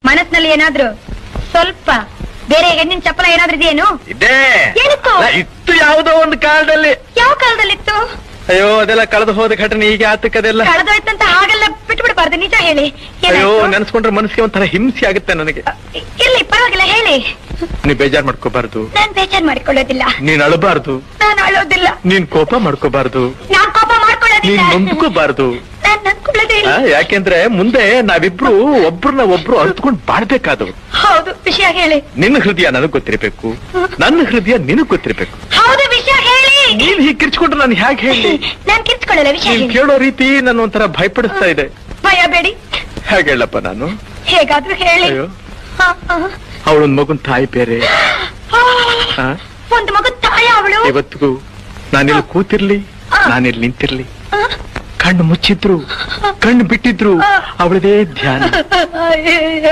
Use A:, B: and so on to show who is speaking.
A: ಮನಸ್ಸಿನಲ್ಲಿ ಏನಾದ್ರು ಸ್ವಲ್ಪ ಬೇರೆ ಹೆಣ್ಣಿನ ಚಪ್ಪಲ ಏನಾದ್ರೂ ಇದೆಯೇನು?
B: ಇದೇ
A: ಏನಿತ್ತು?
B: ಇತ್ತು ಯಾವುದೋ ಒಂದು ಕಾಲದಲ್ಲಿ.
A: ಯಾವ ಕಾಲದಲ್ಲಿತ್ತು?
B: ಅಯ್ಯೋ ಅದೆಲ್ಲ ಕಳೆದು ಹೋದ ಘಟನೆ ಈಗ ಆತಕ್ಕದೆಲ್ಲ.
A: ಕಳೆದೋಯ್ತಂತ ಹಾಗೆಲ್ಲ ಬಿಟ್ಟು ಬಿಡಬಾರ್ದು, ನಿಜ ಹೇಳಿ.
B: ಅಯ್ಯೋ ನೆನ್ಸ್ಕೊಂಡ್ರೆ ಮನಸ್ಸಿಗೆ ಒಂಥರ ಹಿಂಸೆ ಆಗುತ್ತೆ ನನಗೆ.
A: ಇಲ್ಲಿ ಪರವಾಗಿಲ್ಲ ಹೇಳಿ.
B: ನೀ ಬೇಜಾರ್ ಮಾಡ್ಕೋಬಾರ್ದು.
A: ನಾನ್ ಬೇಜಾರ್ ಮಾಡ್ಕೊಳ್ಳೋದಿಲ್ಲ.
B: ನೀನ್ ಅಳಬಾರ್ದು.
A: ನಾನು ಅಳೋದಿಲ್ಲ.
B: ನೀನ್ ಕೋಪ ಮಾಡ್ಕೋಬಾರ್ದು.
A: ನಾನ್ ಕೋಪ ಮಾಡ್ಕೊಳ್ಳೋದಿಲ್ಲ.
B: ನೀನ್ ನೊಂದ್ಕೋಬಾರ್ದು.
A: ನಾನ್ ನೊಂದ್ಕೊಳ್ಳೋದೇ ಇಲ್ಲ.
B: ಯಾಕೆಂದ್ರೆ ಮುಂದೆ ನಾವಿಬ್ರು ಒಬ್ರನ್ನ ಒಬ್ರು ಅರ್ಥಕೊಂಡು ಬಾಳ್ಬೇಕಾದವ್ರು.
A: ಹೌದು, ವಿಷಯ ಹೇಳಿ.
B: ನಿನ್ನ ಹೃದಯ ನನಗ್ ಗೊತ್ತಿರ್ಬೇಕು, ನನ್ನ ಹೃದಯ ನಿನಗ್ ಗೊತ್ತಿರ್ಬೇಕು.
A: ಹೌದು, ವಿಷಯ ಹೇಳಿ.
B: ನೀನ್ ಹೀಗೆ ಕಿರ್ಚ್ಕೊಂಡ್ರೆ ನಾನು ಹೇಗೆ ಹೇಳಿ?
A: ನಾನ್ ಕಿರ್ಚ್ಕೊಳ್ಳಲ್ಲ, ವಿಷಯ
B: ನೀನ್
A: ಹೇಳಿ.
B: ಕೇಳೋ ರೀತಿ ನನ್ನ ಒಂಥರ ಭಯಪಡಿಸ್ತಾ ಇದೆ.
A: ಭಯ ಬೇಡಿ.
B: ಹೇಗೆ ಹೇಳಪ್ಪ ನಾನು?
A: ಹೇಗಾದ್ರೂ ಹೇಳಿ.
B: ಅಯ್ಯೋ
A: ಹ, ಹ.
B: ಅವಳೊಂದ್ ಮಗುನ್ ತಾಯಿ ಬೇರೆ.
A: ಆ, ಒಂದು ಮಗು ತಾಯಿ ಅವಳು.
B: ಇವತ್ತಿಗೂ ನಾನಿಲ್ಲಿ ಕೂತಿರ್ಲಿ, ನಾನಿಲ್ಲಿ ನಿಂತಿರ್ಲಿ,
A: ಆ,
B: ಕಣ್ಣು ಮುಚ್ಚಿದ್ರು ಕಣ್ಣು ಬಿಟ್ಟಿದ್ರು ಅವಳದೇ ಧ್ಯಾನ.
A: ಅಯ್ಯಯ್ಯೋ.